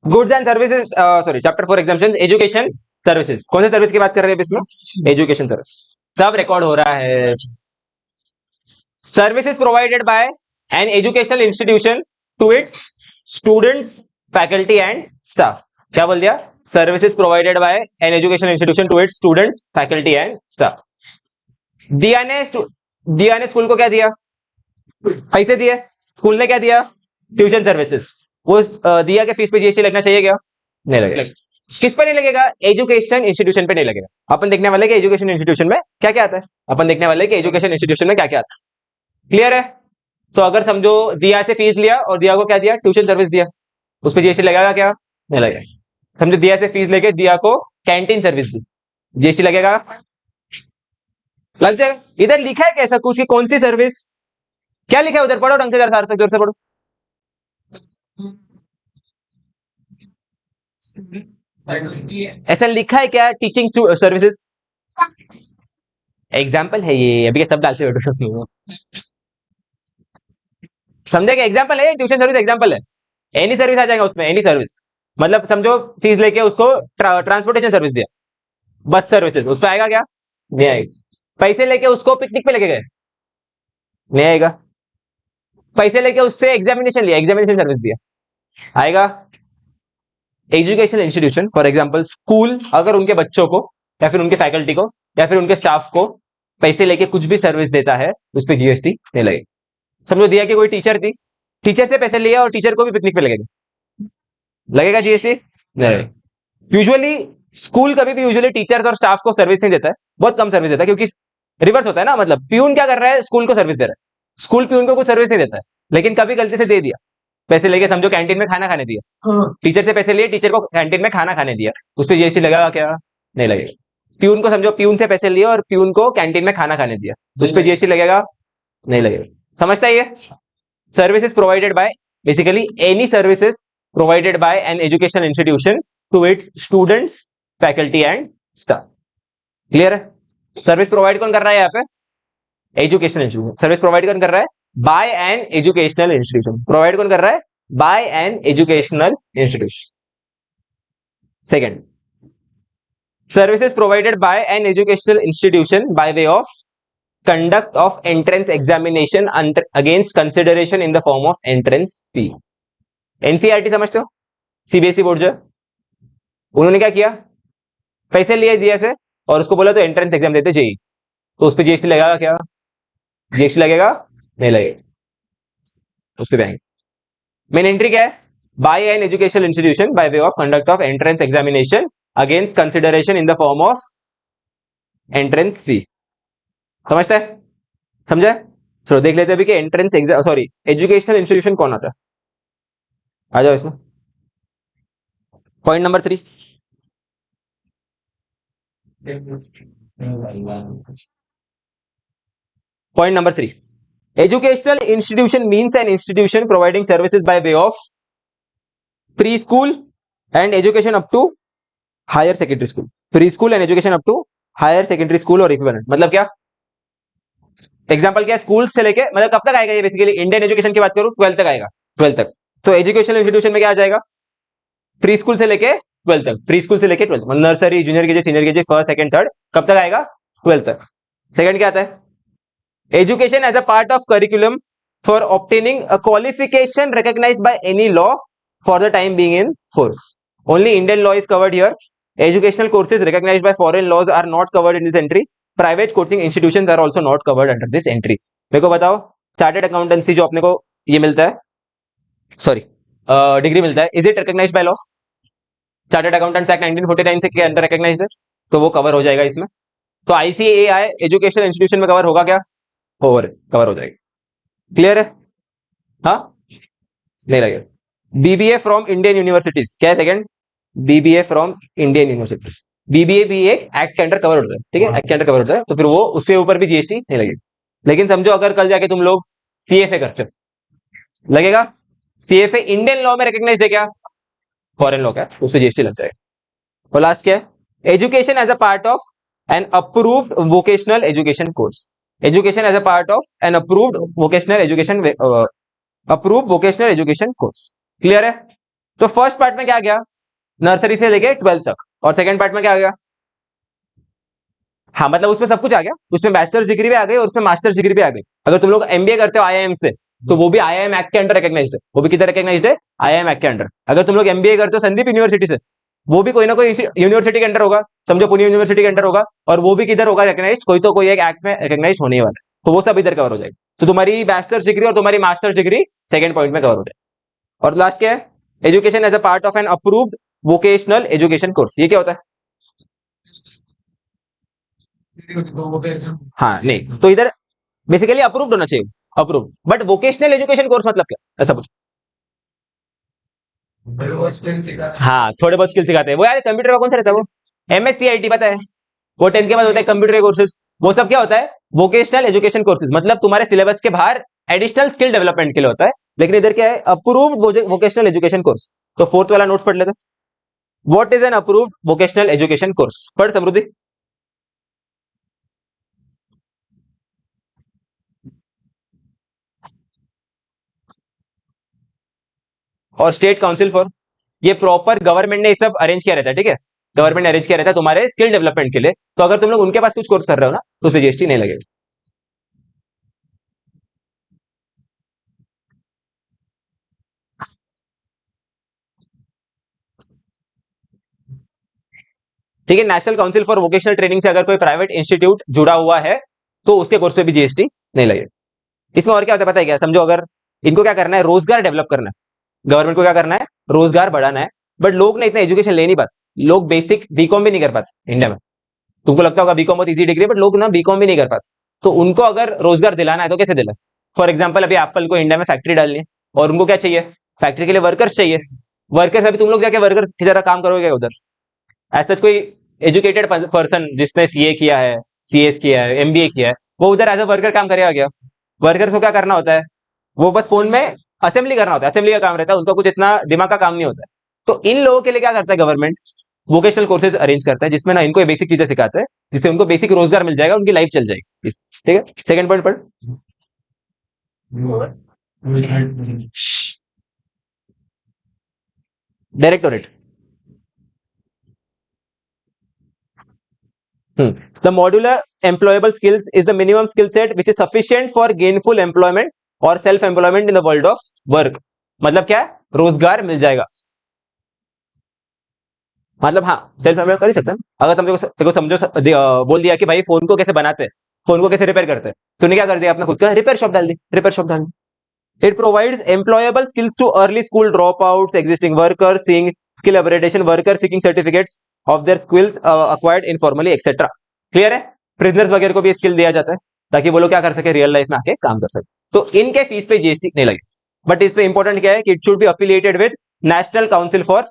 Goods and services, sorry, chapter 4 exemption, education services. कौन से service की बात कर रहे हैं इसमें? Education service. सब रिकॉर्ड हो रहा है। Services provided by an educational institution to its students, faculty and staff. क्या बोल दिया? Services provided by an educational institution to its student, faculty and staff. दिया ने स्कूल को क्या दिया? पैसे दिए। स्कूल ने क्या दिया? Tuition services. वो दिया के फीस पे जीएसटी लगना चाहिए क्या? नहीं लगेगा। किस पे नहीं लगेगा? एजुकेशन इंस्टीट्यूशन पे नहीं लगेगा। अपन देखने वाले कि एजुकेशन इंस्टीट्यूशन में क्या क्या आता है। अपन देखने वाले कि एजुकेशन इंस्टीट्यूशन में क्या क्या आता है। क्लियर है? तो अगर समझो दिया से फीस लिया और दिया को क्या दिया? ट्यूशन सर्विस दिया, उस पर जीएसटी लगेगा क्या? नहीं लगेगा। समझो दिया से फीस लेके दिया को कैंटीन सर्विस दी, जीएसटी लगेगा? लग जाएगा। इधर लिखा है कैसा कुछ कि कौन सी सर्विस, क्या लिखा है उधर? पढ़ो ढंग से, जरा सार्थक जोर से पढ़ो। ऐसा लिखा है क्या? Teaching services. एग्जाम्पल है ये, अभी सब डालते हो समझे? क्या एग्जाम्पल है? ट्यूशन सर्विस एग्जाम्पल है। एनी सर्विस आ जाएगा उसमें, एनी सर्विस। मतलब समझो फीस लेके उसको ट्रांसपोर्टेशन सर्विस दिया, बस सर्विसेज, उस पर आएगा क्या? नहीं आएगा। पैसे लेके उसको पिकनिक पे लेके गए, नहीं आएगा। पैसे लेके उससे एग्जामिनेशन लिया, एग्जामिनेशन सर्विस दिया, आएगा। Education institution for example school, अगर उनके बच्चों को या फिर उनके फैकल्टी को या फिर उनके स्टाफ को पैसे लेके कुछ भी सर्विस देता है, उस पर जीएसटी नहीं लगेगा। समझो दिया कि कोई टीचर थी, टीचर से पैसे लिया और टीचर को भी पिकनिक पे लगेगा, लगेगा जीएसटी? नहीं। यूजुअली स्कूल कभी भी यूजुअली टीचर्स और स्टाफ को सर्विस नहीं देता है, बहुत कम सर्विस देता है, क्योंकि रिवर्स होता है ना। मतलब प्यून क्या कर रहा है? स्कूल को सर्विस दे रहा है। स्कूल प्यून को कुछ सर्विस नहीं देता है, लेकिन कभी गलती से दे दिया पैसे लेके। समझो कैंटीन में खाना खाने दिया, टीचर से पैसे लिए, टीचर को कैंटीन में खाना खाने दिया, उस पर जीएसटी लगेगा क्या? नहीं लगेगा। प्यून को समझो, प्यून से पैसे लिए और प्यून को कैंटीन में खाना खाने दिया, उस पर जीएसटी लगेगा? नहीं लगेगा। समझता है ये? Services provided by, basically any services provided by an educational institution to its students, faculty and staff. Clear है? सर्विस प्रोवाइड कौन कर रहा है यहाँ पे? Educational institution. सर्विस प्रोवाइड कौन कर रहा है? By an educational institution. Provide कौन कर रहा है? By an educational institution. Second, services provided by an educational institution by way of conduct of entrance examination against consideration in the form of entrance fee. NCERT समझते हो? CBSE board जो, उन्होंने क्या किया? पैसे लिए दिया से और उसको बोला तो एंट्रेंस एग्जाम देते जेई, तो उस पर जीएसटी लगेगा क्या? जीएसटी लगेगा? नहीं लगेगा। उस पर बैंक मेन एंट्री क्या है? By an educational institution by way of conduct of entrance examination against consideration in the form of entrance fee. समझता है? समझा? चलो देख लेते हैं अभी कि entrance exam, sorry, educational institution कौन आता है। आ जाओ इसमें। Point number 3, point number 3, educational institution means an institution providing services by way of preschool and education up to higher secondary school. Preschool and education up to higher secondary school और equivalent। मतलब क्या? Example क्या? School से लेके, मतलब कब तक आएगा ये? बेसिकली इंडियन एजुकेशन की बात करूं, 12th तक आएगा, 12th तक। तो एजुकेशनल इंस्टीट्यूशन में क्या आ जाएगा? प्री स्कूल से लेके 12th तक, प्री स्कूल से लेके 12th, मतलब nursery, junior KG, senior KG, first, second, third, कब तक आएगा? 12th तक। सेकंड क्या आता है? Education as a part of curriculum for obtaining a qualification recognized by any law for the time being in force. Only Indian law is covered here. Educational courses recognized by foreign laws are not covered in this entry. Private coaching institutions are also not covered under this entry. मेरे को बताओ, chartered accountancy जो अपने को ये मिलता है, sorry degree मिलता है, is it recognised by law? Chartered accountants act 1949 से के अंदर रिकॉग्नाइज्ड है, तो वो कवर हो जाएगा इसमें। तो आईसीएआई एजुकेशनल इंस्टीट्यूशन में कवर होगा क्या? ओवर कवर हो जाएगी। क्लियर है? हाँ, नहीं लगेगा। बीबीए फ्रॉम इंडियन यूनिवर्सिटीज क्या है? Second, BBA from Indian universities. BBA भी एक एक्ट के अंडर कवर होता है, ठीक है? एक्ट के अंडर कवर होता है, तो फिर वो उसके ऊपर भी जीएसटी नहीं लगेगी। लेकिन समझो अगर कल जाके तुम लोग सीएफए करते हो, लगेगा? सीएफए इंडियन लॉ में रिकॉग्नाइज्ड है क्या? फॉरेन लॉ का, उस पर जीएसटी लग जाएगा। और लास्ट क्या है? Education as a part of an approved vocational education course. Education as a part of an approved vocational education course. Clear है? तो फर्स्ट पार्ट में क्या आ गया, नर्सरी से लेके 12th तक, और सेकंड पार्ट में क्या आ गया, हाँ मतलब उसमें सब कुछ आ गया, उसमें बैचलर्स डिग्री भी आ गई और उसमें मास्टर्स डिग्री भी आ गई। अगर तुम लोग एमबीए करते हो आईआईएम से, तो वो भी आईआईएम एक्ट के अंडर रिकॉग्नाइज्ड है, वो भी किधर रिकॉग्नाइज्ड है, आईआईएम एक्ट के अंडर। अगर तुम लोग एमबीए करते हो संदीप यूनिवर्सिटी से, वो भी कोई ना कोई यूनिवर्सिटी के अंडर होगा, समझो पुणे यूनिवर्सिटी के अंडर होगा, और वो भी किधर होगा रिकॉग्नाइज्ड, कोई तो कोई एक एक्ट में रिकॉग्नाइज्ड होने वाला है, तो वो सब इधर कवर हो जाएगा। तो तुम्हारी बैचलर्स डिग्री और तुम्हारी मास्टर्स डिग्री सेकंड पॉइंट में कवर हो जाएगा। और लास्ट क्या है, education as a part of an approved vocational education course, ये क्या होता है, हाँ नहीं तो इधर बेसिकली अप्रूव्ड होना चाहिए, approved, but vocational education course मतलब क्या, ऐसा कुछ, हाँ थोड़े बहुत स्किल सिखाते हैं वो, यार कंप्यूटर का कौन सा रहता है वो, एमएससीआईटी पता है, वो 10th के बाद होता है कंप्यूटर कोर्सेज, वो सब क्या होता है, वोकेशनल एजुकेशन कोर्सेज, मतलब तुम्हारे सिलेबस के बाहर एडिशनल स्किल डेवलपमेंट के लिए होता है। लेकिन इधर क्या है, अप्रूव्ड वोकेशनल एजुकेशन कोर्स। तो फोर्थ वाला नोट्स पढ़ लेते, what is an approved vocational education course, पढ़ समृद्धि। और स्टेट काउंसिल फॉर, ये प्रॉपर गवर्नमेंट ने ये सब अरेंज किया रहता है, ठीक है, गवर्नमेंट ने अरेंज किया रहता है तुम्हारे स्किल डेवलपमेंट के लिए। तो अगर तुम लोग उनके पास कुछ कोर्स कर रहे हो ना, तो उसमें जीएसटी नहीं लगेगा। ठीक है, national council for vocational training से अगर कोई प्राइवेट इंस्टीट्यूट जुड़ा हुआ है, तो उसके कोर्स पे भी जीएसटी नहीं लगेगा। इसमें और क्या होता है पता है क्या, समझो अगर इनको क्या करना है, रोजगार डेवलप करना है, गवर्नमेंट को क्या करना है, रोजगार बढ़ाना है, बट लोग ना इतना एजुकेशन ले नहीं पाते, लोग बेसिक बीकॉम भी नहीं कर पाते इंडिया में। तुमको लगता होगा बीकॉम बहुत इजी डिग्री है, बट लोग ना बीकॉम भी नहीं कर पाते। तो उनको अगर रोजगार दिलाना है तो कैसे दिलाए, फॉर एग्जाम्पल अभी एप्पल को इंडिया में फैक्ट्री डालनी है, और उनको क्या चाहिए, फैक्ट्री के लिए वर्कर्स चाहिए। वर्कर्स, अभी तुम लोग जाके वर्कर्स की जरा काम करोगे उधर, ऐसा कोई एजुकेटेड पर्सन जिसने सीए किया है, सीएस किया है, एमबीए किया है, वो उधर एज अ वर्कर काम करेगा क्या, वर्कर्स को क्या करना होता है, वो बस फोन में असेंबली करना होता है, असेंबली का काम रहता है, उनका कुछ इतना दिमाग का काम नहीं होता है। तो इन लोगों के लिए क्या करता है गवर्नमेंट, वोकेशनल कोर्सेज अरेंज करता है, जिसमें ना इनको बेसिक चीजें सिखाते हैं, जिससे उनको बेसिक रोजगार मिल जाएगा, उनकी लाइफ चल जाएगी। ठीक है, सेकंड पॉइंट पढ़। Directorate, the modular employable skills is the minimum skill set which is sufficient for gainful employment और self employment in the world of work. मतलब क्या है, रोजगार मिल जाएगा, मतलब हाँ सेल्फ एम्प्लॉयमेंट कर ही सकते हैं। अगर तुम देखो समझो बोल दिया कि भाई फोन को कैसे बनाते हैं, फोन को कैसे रिपेयर करते हैं, तूने क्या कर दिया, अपना खुद का रिपेयर शॉप डाल दी, रिपेयर शॉप डाल दी। It provides employable skills to early school dropouts, existing workers seeing skill upgradation, workers seeking certificates of their skills acquired informally, etc. Clear है, प्रिजनर्स वगैरह को भी स्किल दिया जाता है ताकि वो लोग क्या कर सके, रियल लाइफ में आके काम कर सके। तो इनके फीस पे जीएसटी नहीं लगे, बट इस पे इंपॉर्टेंट क्या है कि it should be affiliated with national council for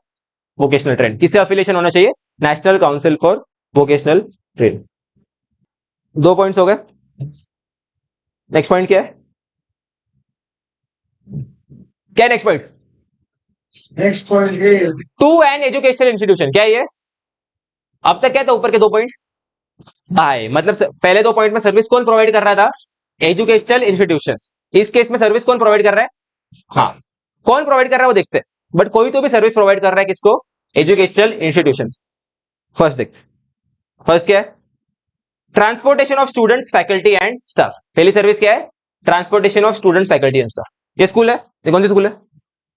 vocational training. किससे अफिलिएशन होना चाहिए, national council for vocational training. दो पॉइंट्स हो गए, नेक्स्ट पॉइंट क्या है, क्या next point, next point two an educational institution, क्या है ये, अब तक क्या था ऊपर के दो पॉइंट, भाई मतलब पहले दो पॉइंट में सर्विस कौन प्रोवाइड कर रहा था, एजुकेशनल इंस्टीट्यूशन। इस केस में सर्विस कौन प्रोवाइड कर रहा है, हाँ कौन प्रोवाइड कर रहा है वो देखते हैं, बट कोई तो भी सर्विस प्रोवाइड कर रहा है किसको, एजुकेशनल इंस्टीट्यूशन। फर्स्ट देखते, फर्स्ट क्या है, transportation of students faculty and staff. पहली सर्विस क्या है, transportation of students faculty and staff. ये स्कूल है, ये कौन सी स्कूल है,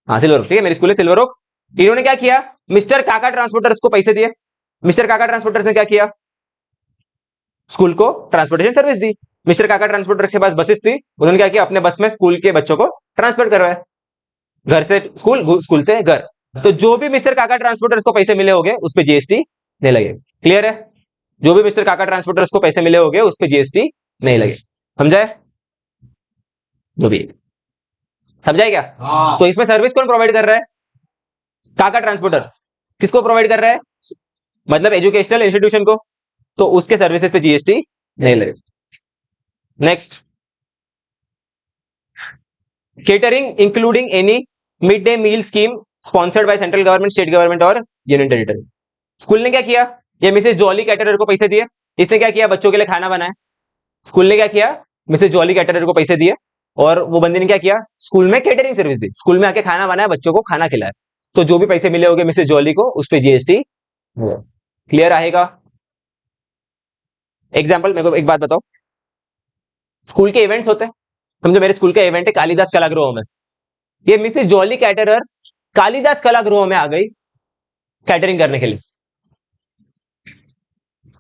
हाँ सिल्वर ओक, ठीक है मेरी स्कूल है सिल्वर ओक। इन्होंने क्या किया, मिस्टर काका ट्रांसपोर्टर्स को पैसे दिए, मिस्टर काका ट्रांसपोर्टर्स ने क्या किया, स्कूल को ट्रांसपोर्टेशन सर्विस दी। मिस्टर काका ट्रांसपोर्टर के पास बसेस थी, उन्होंने क्या किया, अपने बस में स्कूल के बच्चों को ट्रांसपोर्ट करवाया, घर से स्कूल, स्कूल से घर। तो जो भी मिस्टर काका ट्रांसपोर्टर्स को पैसे मिले होंगे उस पर जीएसटी नहीं लगेगा। क्लियर है, जो भी मिस्टर काका ट्रांसपोर्टर्स को पैसे मिले होंगे उस पर जीएसटी नहीं लगे, समझाए, जो भी समझाए क्या, तो इसमें सर्विस कौन प्रोवाइड कर रहा है, काका ट्रांसपोर्टर, किसको प्रोवाइड कर रहा है, मतलब एजुकेशनल इंस्टीट्यूशन को, तो उसके सर्विसेज पे जीएसटी नहीं लगेगा। Next, catering including any mid day meal scheme sponsored by central government, state government और यूनियन टेरिटरी। स्कूल ने क्या किया, ये मिसेस जॉली कैटरर को पैसे दिए, इसने क्या किया, बच्चों के लिए खाना बनाया। स्कूल ने क्या किया, मिसेस जॉली कैटरर को पैसे दिए, और वो बंदी ने क्या किया, स्कूल में केटरिंग सर्विस दी, स्कूल में आके खाना बनाया, बच्चों को खाना खिलाया। तो जो भी पैसे मिले होंगे मिसेस जॉली को उस पे जीएसटी। क्लियर आएगा? एग्जाम्पल मेरे को एक बात बताओ, स्कूल के इवेंट्स होते हैं, समझो मेरे स्कूल का इवेंट है कालिदास कलागृह में, ये मिसेस जॉली कैटरर कालिदास कलागृह में आ गई कैटरिंग करने के लिए,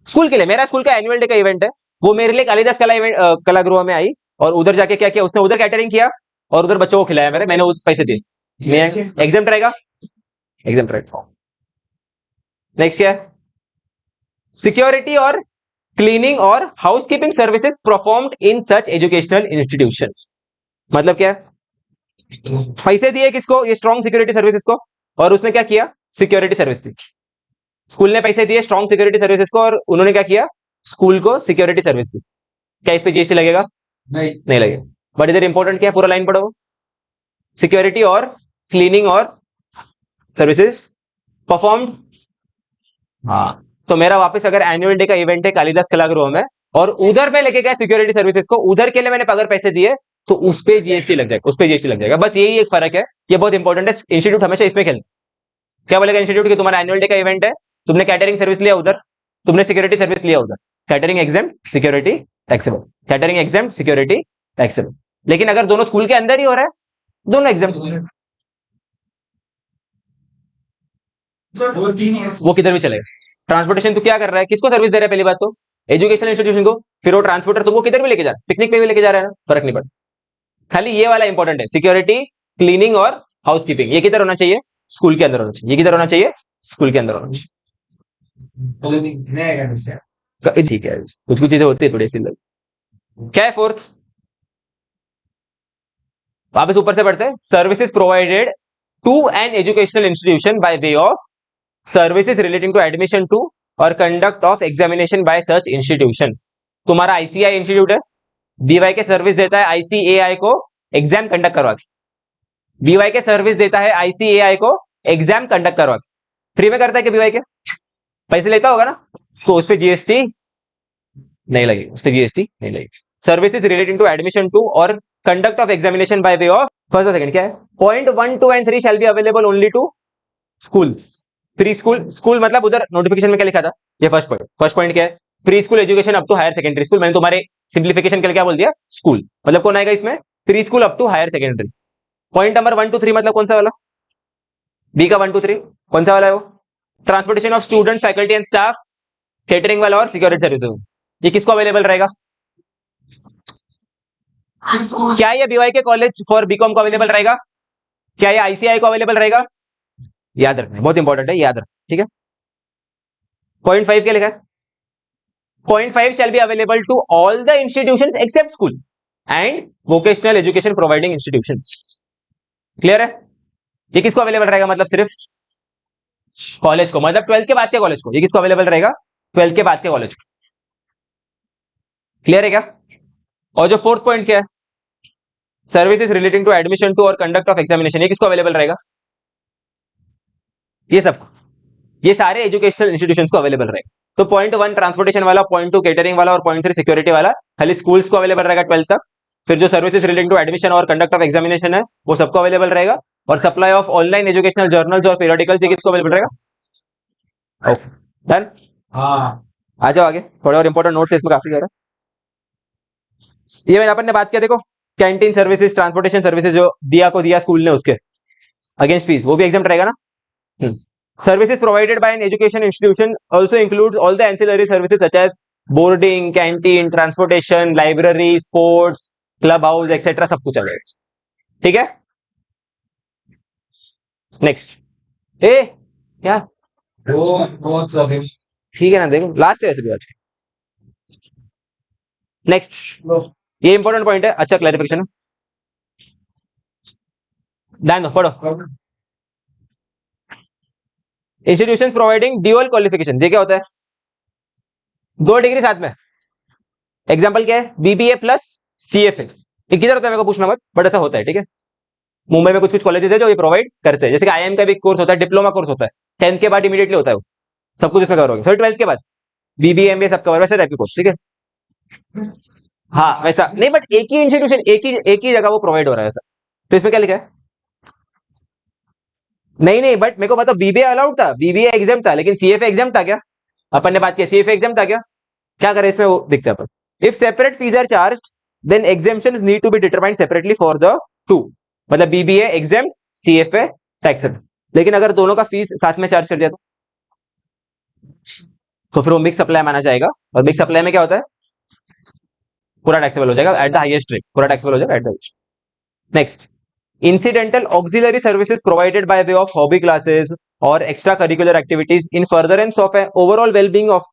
स्कूल के लिए, मेरा स्कूल का एनुअल डे का इवेंट है, वो मेरे लिए कालिदास कलागृह में आई और उधर जाके क्या किया उसने, उधर कैटरिंग किया और उधर बच्चों को खिलाया, मैंने पैसे दिए, एग्जाम्प्ट रहेगा, एग्जाम्प्ट रहेगा। नेक्स्ट क्या है, सिक्योरिटी और क्लीनिंग और housekeeping services performed in such educational institution. मतलब क्या है, पैसे दिए किसको, ये स्ट्रॉन्ग सिक्योरिटी सर्विसेज को, और उसने क्या किया, सिक्योरिटी सर्विस दी। स्कूल ने पैसे दिए स्ट्रॉन्ग सिक्योरिटी सर्विसेज को और उन्होंने क्या किया, स्कूल को सिक्योरिटी सर्विस दी। क्या इस पे जीएसटी लगेगा? नहीं लगेगा। बट इधर इंपॉर्टेंट क्या है, पूरा लाइन पढ़ो, सिक्योरिटी और क्लीनिंग और सर्विसेज परफॉर्म्ड। हाँ, तो मेरा वापस अगर एनुअल डे का इवेंट है कालिदास कलागृह में और उधर पे लेके गया सिक्योरिटी सर्विसेज को, उधर के लिए मैंने अगर पैसे दिए तो उस पे जीएसटी लग जाएगा, उस पे जीएसटी लग जाएगा। बस यही एक फर्क है, ये बहुत इंपॉर्टेंट है, इंस्टीट्यूट हमेशा इसमें खेलना। क्या बोलेगा इंस्टीट्यूट की तुम्हारा एनुअल डे का इवेंट है, तुमने कैटरिंग सर्विस लिया उधर, तुमने सिक्योरिटी सर्विस लिया उधर, catering exam security taxable, catering exam security taxable. लेकिन अगर दोनों स्कूल के अंदर ही हो रहा है, दोनों एग्जाम, वो किधर भी चलेगा। ट्रांसपोर्टेशन तो क्या कर रहा है, किसको सर्विस दे रहा है, पहली बात तो एजुकेशनल इंस्टीट्यूशन को, फिर वो ट्रांसपोर्टर तुमको किधर भी लेके जा रहा है, पिकनिक पे भी लेके जा रहा है ना, फर्क नहीं पड़ता। खाली ये वाला इंपॉर्टेंट है, सिक्योरिटी क्लीनिंग और हाउसकीपिंग, ये किधर होना चाहिए, स्कूल के अंदर होना चाहिए। ये किधर होना चाहिए, स्कूल के अंदर होना चाहिए। ठीक है, कुछ कुछ चीजें होती है थोड़ी सी। क्या है फोर्थ, वापस ऊपर से पढ़ते हैं, services provided to an educational institution by way of services relating to admission to और conduct of examination by such institution. तुम्हारा आईसीआई इंस्टीट्यूट है, बीवाई के सर्विस देता है आईसीएआई को एग्जाम कंडक्ट करवा के, बीवाई के सर्विस देता है आईसीएआई को एग्जाम कंडक्ट करवा के, फ्री में करता है कि बीवाई के पैसे लेता होगा ना, तो उस पर जीएसटी नहीं लगेगी, उस पर जीएसटी नहीं लगेगी। Services relating to admission to और conduct of examination by way of first और सेकंड क्या है, point 1, 2 and 3 shall be available only to schools, pre school, school मतलब उधर नोटिफिकेशन में क्या लिखा था, ये फर्स्ट पॉइंट क्या है, pre school education up to higher secondary school, मैंने तुम्हारे सिंप्लीफिकेशन के लिए क्या बोल दिया, स्कूल मतलब कौन आएगा इसमें, pre school up to higher secondary. Point number 1, 2, 3 मतलब कौन सा वाला, बी का 1, 2, 3 कौन सा वाला है वो, transportation of students faculty and staff, catering वाला और सिक्योरिटी सर्विसेज, ये किसको अवेलेबल रहेगा, क्या ये बीवाई के कॉलेज फॉर बीकॉम को अवेलेबल रहेगा, क्या ये आईसीआई को अवेलेबल रहेगा, याद रखना बहुत इंपॉर्टेंट है, याद रखना, ठीक है। पॉइंट 5 क्या लिखा है, point 5 shall be available to all the institutions except school and vocational education providing institutions. Clear है, ये किसको अवेलेबल रहेगा, मतलब सिर्फ कॉलेज को, मतलब 12th के बाद के कॉलेज को, ये किसको अवेलेबल रहेगा, 12th के बाद के कॉलेज को। क्लियर है क्या, और जो फोर्थ पॉइंट क्या है, services relating to admission to और कंडक्ट ऑफ एग्जामिनेशन, ये किसको अवेलेबल रहेगा, ये सबको, ये सारे एजुकेशनल इंस्टीट्यूशंस को अवेलेबल रहेगा। तो पॉइंट 1 ट्रांसपोर्टेशन वाला, पॉइंट 2 केटरिंग वाला और पॉइंट 3 सिक्योरिटी वाला खाली स्कूल्स को अवेलेबल रहेगा 12th तक। फिर जो सर्विसेज रिलेटिंग टू एडमिशन और कंडक्ट ऑफ एग्जामिनेशन है वो सबको अवेलेबल रहेगा, और supply of online educational journals और पीरियडिकल्स ये किसको अवेलेबल रहेगा। डन, हाँ आ जाओ आगे, थोड़े और इंपॉर्टेंट नोट्स है इसमें काफी सारा। ये मैंने अपन ने बात किया, देखो कैंटीन सर्विसेज, ट्रांसपोर्टेशन सर्विसेज जो दिया को दिया स्कूल ने उसके अगेंस्ट फीस, वो भी एग्जाम रहेगा ना। Services provided by an education institution also includes all the ancillary services such as boarding, canteen, transportation, library, sports, club house etcetera, सब कुछ चलेगा, ठीक है। नेक्स्ट, ए क्या, वो बहुत ज्यादा ठीक है ना, देखो लास्ट है ऐसे भी आज के। नेक्स्ट, ये इंपॉर्टेंट पॉइंट है, अच्छा क्लैरिफिकेशन है, ध्यान दो, पढ़ो। इंस्टीट्यूशन प्रोवाइडिंग ड्यूअल क्वालिफिकेशन, ये क्या होता है, 2 डिग्री साथ में। एग्जांपल क्या है, बीबीए प्लस सीएफए, ये किधर होता है मेरे को पूछना मत, बट ऐसा होता है, ठीक है। मुंबई में कुछ कुछ कॉलेजेस है जो ये प्रोवाइड करते हैं, जैसे कि आईएम का भी कोर्स होता है, डिप्लोमा कोर्स होता है, 10th के बाद इमीडिएटली होता है वो, सब कुछ इसमें कवर होगा, सॉरी 12th के बाद बीबीए एमबीए सब कवर, वैसे टाइप के कोर्स, ठीक है। हाँ वैसा नहीं, बट एक ही इंस्टीट्यूशन एक ही जगह वो प्रोवाइड हो रहा है ऐसा। तो इसमें क्या लिखा है, नहीं नहीं, बट मेरे को पता बीबीए अलाउड था, बीबीए एग्जाम था, लेकिन सीएफए एग्जाम था क्या? अपन ने बात की सीएफए एग्जाम था क्या? क्या करें इसमें, वो दिखता है अपन। If separate fees are charge then exemptions need to be determined separately for the two, मतलब बीबीए एग्जाम, सीएफए टैक्सेबल। लेकिन अगर दोनों का फीस साथ में चार्ज कर दिया तो फिर वो मिक्स सप्लाई माना जाएगा, और मिक्स सप्लाई में क्या होता है, पूरा टैक्सेबल हो जाएगा एट द हाईएस्ट रेट, पूरा टैक्सेबल हो जाएगा at the highest. Next, incidental auxiliary services provided by way of hobby classes or extracurricular activities in furtherance of an overall well-being of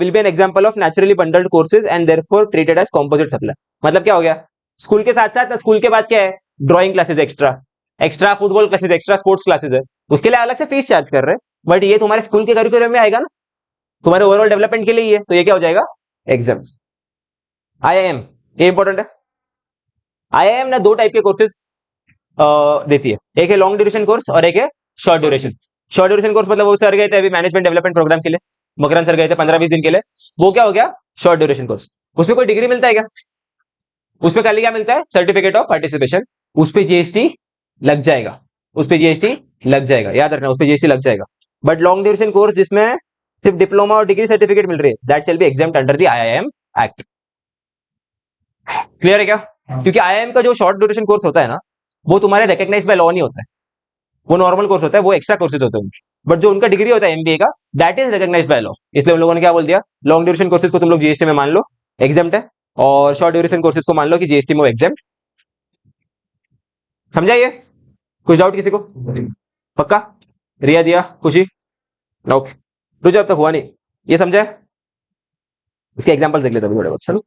will be an example of naturally bundled courses and therefore treated as composite supply। मतलब क्या हो गया, school के साथ साथ, school के बाद क्या है, drawing classes extra, extra football classes, extra sports classes है, उसके लिए अलग से फीस चार्ज कर रहे हैं, बट ये तुम्हारे स्कूल के करिकुलम में आएगा ना, तुम्हारे ओवरऑल डेवलपमेंट के लिए ही है, तो ये क्या हो जाएगा, एग्जाम। आईआईएम, ये इंपॉर्टेंट है। आईआईएम ना दो टाइप के कोर्सेज देती है, एक है लॉन्ग ड्यूरेशन कोर्स और एक है short duration. Short duration course मतलब वो सर गए थे अभी मैनेजमेंट डेवलपमेंट प्रोग्राम के लिए, मकरन सर गए थे 15-20 दिन के लिए, वो क्या हो गया, शॉर्ट ड्यूरेशन कोर्स। उसमें कोई डिग्री मिलता है क्या? उसमें खाली क्या मिलता है, सर्टिफिकेट ऑफ पार्टिसिपेशन, उस पर जीएसटी लग जाएगा, उस पर जीएसटी लग जाएगा, याद रखना, उस पर जीएसटी लग जाएगा। बट लॉन्ग ड्यूरेशन कोर्स जिसमें सिर्फ डिप्लोमा और डिग्री सर्टिफिकेट मिल रही है, that shall be examined under the IIM act. Clear है क्या? क्योंकि आईआईएम का जो शॉर्ट ड्यूरेशन कोर्स होता है ना, वो तुम्हारे रिकॉग्नाइज्ड बाय लॉ नहीं होता है, वो नॉर्मल कोर्स होता है, वो एक्स्ट्रा कोर्सेज होते हैं उनके। बट जो उनका डिग्री होता है एमबीए का, that is recognised by law. इसलिए उन लोगों ने क्या बोल दिया, लॉन्ग ड्यूरेशन कोर्सेज को तुम लोग जीएसटी में मान लो एग्जाम्प्ट है, और शॉर्ट ड्यूरेशन कोर्सेज को मान लो कि जीएसटी में एग्जाम्प्ट। समझा ये? कुछ डाउट किसी को? पक्का? रिया, दिया, खुशी, ओके। रुझे अब तक हुआ नहीं, ये समझा? इसके एग्जांपल्स देख लेते हैं थोड़े बहुत, चलो।